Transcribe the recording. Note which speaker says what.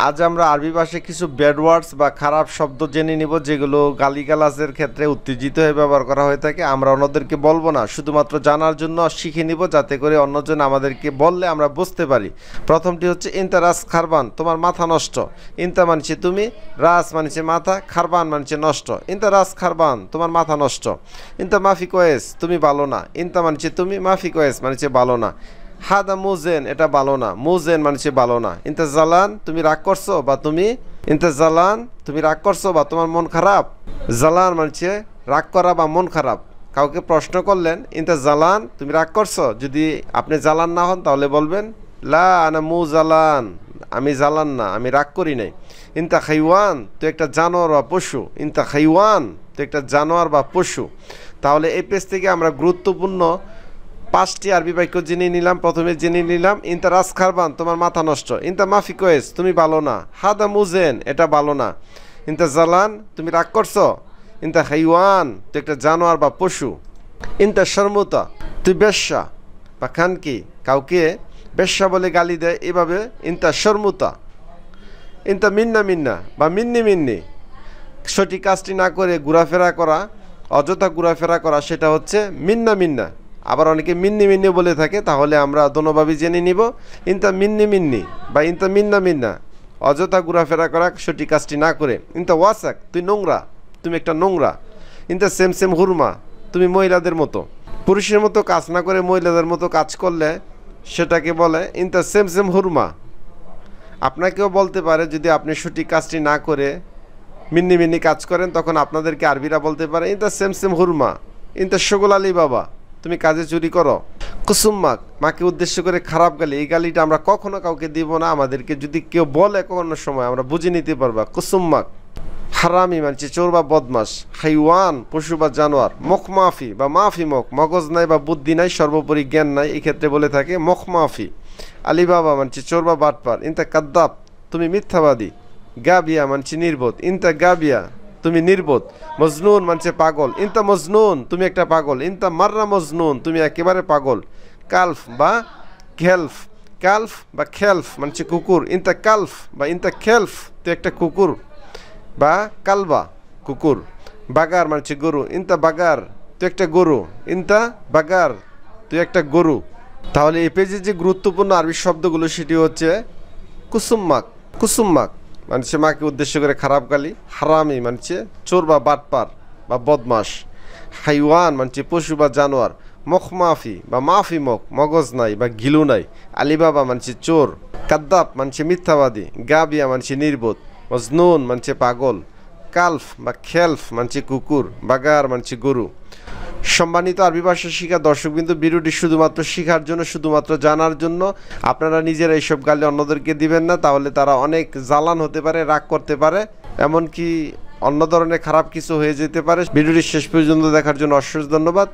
Speaker 1: আজ আমরা আরবি ভাষায় কিছু ব্যাড ওয়ার্ডস বা খারাপ শব্দ জেনে নিব, যেগুলো গালিগালাজের ক্ষেত্রে উত্তেজিত হয়ে ব্যবহার করা হয়ে থাকে। আমরা অন্যদেরকে বলবো না, শুধুমাত্র জানার জন্য শিখে নিব, যাতে করে অন্যজন আমাদেরকে বললে আমরা বুঝতে পারি। প্রথমটি হচ্ছে ইনতা রাস খারবান, তোমার মাথা নষ্ট। ইনতা মানছে তুমি, রাস মানছে মাথা, খারবান মানছে নষ্ট। ইনতা রাস খারবান, তোমার মাথা নষ্ট। ইনতা মাফি কোয়েস, তুমি ভালো না। ইনতা মানছে তুমি, মাফি কোয়েস মানছে ভালো না। হাদা মুজেন, এটা ভালো না। মুজেন মানছে ভালো না। ইনতা জালান, তুমি রাগ করছো বা তুমি। ইনতা জালান, তুমি রাগ করছো বা তোমার মন খারাপ। জালান মানছে রাগ করা বা মন খারাপ। কাউকে প্রশ্ন করলেন ইনতা জালান, তুমি রাগ করছো, যদি আপনি জালান না হন তাহলে বলবেন লা আনা মু জালান, আমি জালান না, আমি রাগ করি নাই। ইনতা খাইওয়ান, তুই একটা জানোয়ার বা পশু। ইনতা খাইওয়ান, তুই একটা জানোয়ার বা পশু। তাহলে এই পেজ থেকে আমরা গুরুত্বপূর্ণ 5টি আরবি বাক্য জেনে নিলাম। প্রথমে জেনে নিলাম ইনতা রাস খারবান, তোমার মাথা নষ্ট। ইনতা মাফি কোয়েস, তুমি ভালো না। হাদা মুজেন, এটা ভালো না। ইনতা জালান, তুমি রাগ করছো। ইনতা হাইওয়ান, তুই একটা জানোয়ার বা পশু। ইনতা শর্মুতা, তুই বেশ্যা বা খানকি। কাউকে বেশ্যা বলে গালি দেয় এভাবে ইনতা শর্মুতা। ইনতা মিন্না মিন্না বা মিন্নি মিন্নি, সঠিক কাজটি না করে ঘোরাফেরা করা, অযথা ঘোরাফেরা করা, সেটা হচ্ছে মিন্না মিন্না। আবার অনেকে মিন্নি মিন্নি বলে থাকে, তাহলে আমরা দোনোভাবে জেনে নিব। ইনতা মিন্নি মিন্নি বা ইনতা মিন্না মিন্না, অযথা ঘোরাফেরা করা, সঠিক কাজটি না করে। ইনতা ওয়াসাক, তুই নোংরা, তুমি একটা নোংরা। ইনতা সেম সেম হুরমা, তুমি মহিলাদের মতো। পুরুষের মতো কাজ না করে মহিলাদের মতো কাজ করলে সেটাকে বলে ইনতা সেম সেম হুরমা। আপনাকেও বলতে পারে, যদি আপনি সঠিক কাজটি না করে মিন্নি মিন্নি কাজ করেন, তখন আপনাদেরকে আরবিরা বলতে পারে ইনতা সেম সেম হুরমা। ইনতা শগুল আলী বাবা, তুমি কাজে চুরি করো। কুসুম্মাক, মাকে উদ্দেশ্য করে খারাপ গালি। এই গালিটা আমরা কখনো কাউকে দিব না। আমাদেরকে যদি কেউ বলে কোনো সময় আমরা বুঝে নিতে পারবা। কুসুম্মাক, হারামি মানছে চোর বা বদমাস। হাইওয়ান, পশু বা জানোয়ার। মুখ মাফি বা মাফি মুখ, মগজ নাই বা বুদ্ধি নাই, সর্বোপরি জ্ঞান নাই, এই ক্ষেত্রে বলে থাকে মুখ মাফি। আলী বাবা মানছে চোর বা বাটপার। ইনতা কাদ্দাব, তুমি মিথ্যাবাদী। গাবিয়া মানছে নির্বোধ। ইনতা গাবিয়া, তুমি নির্বোধ। মজনুন মানছে পাগল। ইনতা মজনুন, তুমি একটা পাগল। ইনতা মাররা মজনুন, তুমি একেবারে পাগল। কালফ বা খেলফ, কালফ বা খেলফ মানছে কুকুর। ইনতা কালফ বা ইনতা খেলফ, তুই একটা কুকুর বা কালবা, কুকুর। বাগার মানছে গরু। ইনতা বাগার, তুই একটা গরু। ইনতা বাগার, তুই একটা গরু। তাহলে এই পেজে যে গুরুত্বপূর্ণ আরবি শব্দগুলো সেটি হচ্ছে কুসুম্মাক, কুসুম্মাক মানছে মাকে উদ্দেশ্য করে খারাপ গালি। হারামি মানছে চোর বা বাটপার বা বদমাস। হাইওয়ান মানছে পশু বা জানোয়ার। মুখ মাফি বা মাফি মুখ, মগজ নাই বা গিলু নাই। আলিবাবা মানছে চোর। কাদ্দাব মানছে মিথ্যাবাদী। গাবিয়া মানছে নির্বোধ। মজনুন মানছে পাগল। কালফ বা খেলফ মানছে কুকুর। বাগার মানছে গরু। সম্মানিত আরবি ভাষা শিক্ষা দর্শকবৃন্দ, ভিডিওটি শুধুমাত্র শেখার জন্য, শুধুমাত্র জানার জন্য। আপনারা নিজেরা এইসব গালি অন্যদেরকে দিবেন না, তাহলে তারা অনেক জ্বালান হতে পারে, রাগ করতে পারে, এমনকি অন্য ধরনের খারাপ কিছু হয়ে যেতে পারে। ভিডিওটি শেষ পর্যন্ত দেখার জন্য অশেষ ধন্যবাদ।